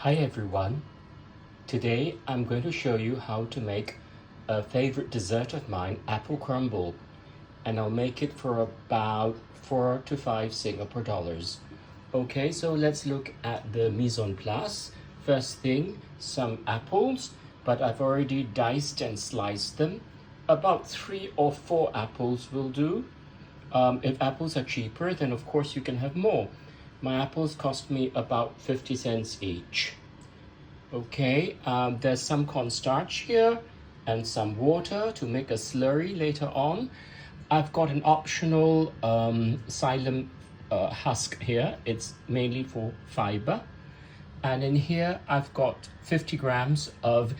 Hi everyone. Today I'm going to show you how to make a favorite dessert of mine, apple crumble, and I'll make it for about 4 to 5 Singapore dollars. Okay, so let's look at the mise en place. First thing, some apples, but I've already diced and sliced them. About 3 or 4 apples will do. If apples are cheaper, then of course you can have more. My apples cost me about 50 cents each. Okay, there's some cornstarch here and some water to make a slurry later on. I've got an optional psyllium husk here. It's mainly for fiber. And in here, I've got 50 grams of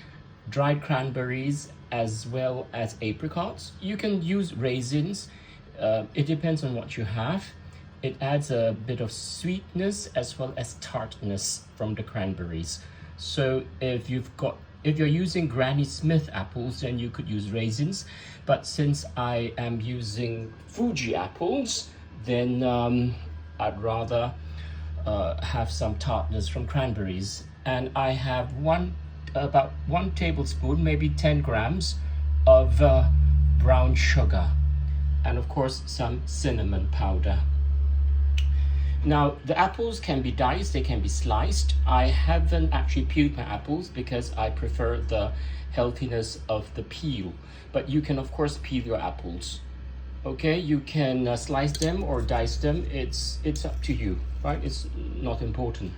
dried cranberries as well as apricots. You can use raisins. It depends on what you have. It adds a bit of sweetness as well as tartness from the cranberries. So if you're using Granny Smith apples, then you could use raisins. But since I am using Fuji apples, then I'd rather have some tartness from cranberries. And I have about 1 tablespoon, maybe 10 grams of brown sugar. And of course, some cinnamon powder. Now, the apples can be diced, they can be sliced. I haven't actually peeled my apples because I prefer the healthiness of the peel. But you can, of course, peel your apples. Okay, you can slice them or dice them. It's up to you, right? It's not important.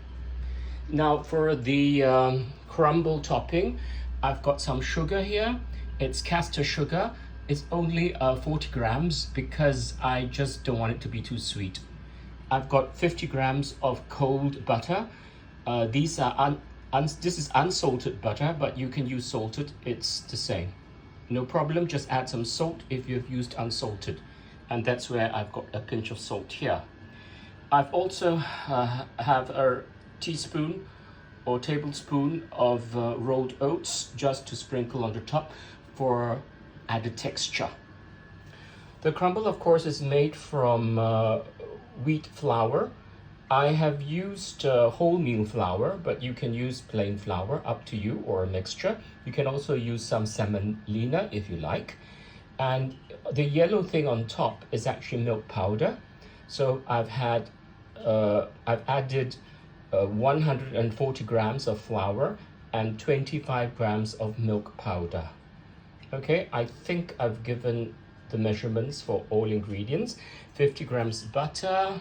Now, for the crumble topping, I've got some sugar here. It's castor sugar. It's only 40 grams because I just don't want it to be too sweet. I've got 50 grams of cold butter. This is unsalted butter, but you can use salted, it's the same. No problem, just add some salt if you've used unsalted. And that's where I've got a pinch of salt here. I've also have a teaspoon or tablespoon of rolled oats just to sprinkle on the top for added texture. The crumble, of course, is made from wheat flour. I have used wholemeal flour, but you can use plain flour, up to you, or a mixture. You can also use some semolina if you like. And the yellow thing on top is actually milk powder. So I've added 140 grams of flour and 25 grams of milk powder. Okay, I think I've given the measurements for all ingredients. 50 grams butter,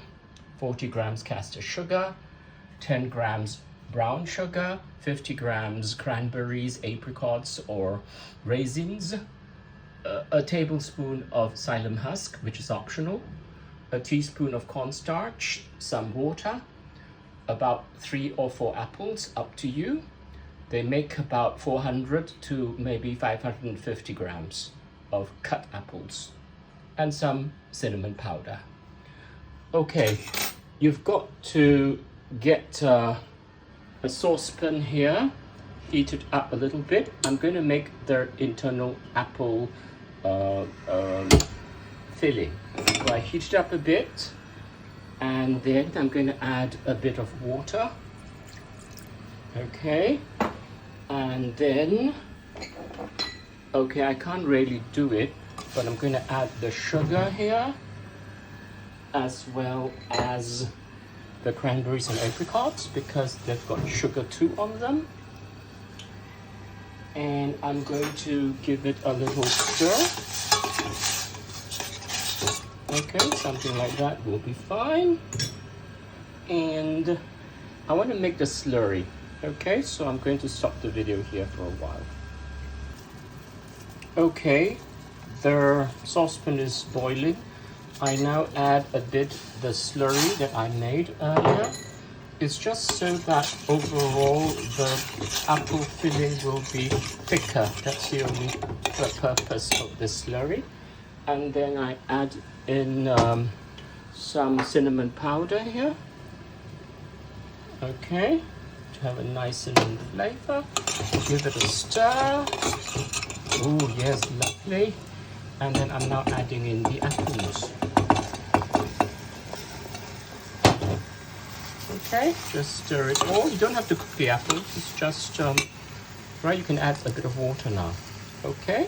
40 grams castor sugar, 10 grams brown sugar, 50 grams cranberries, apricots or raisins, a tablespoon of psyllium husk, which is optional, a teaspoon of cornstarch, some water, about 3 or 4 apples, up to you. They make about 400 to maybe 550 grams of cut apples, and some cinnamon powder. Okay, you've got to get a saucepan here, heat it up a little bit. I'm going to make the internal apple filling. So I heat it up a bit, and then I'm going to add a bit of water. Okay, and then okay, I can't really do it, but I'm going to add the sugar here, as well as the cranberries and apricots, because they've got sugar too on them. And I'm going to give it a little stir. Okay, something like that will be fine. And I want to make the slurry. Okay, so I'm going to stop the video here for a while. Okay, the saucepan is boiling. I now add a bit the slurry that I made earlier. It's just so that overall the apple filling will be thicker. That's the only purpose of this slurry. And then I add in some cinnamon powder here. Okay, to have a nice cinnamon flavor. Give it a stir. Oh yes, lovely. And then I'm now adding in the apples. Okay, just stir it all. You don't have to cook the apples. It's just, right, you can add a bit of water now. Okay.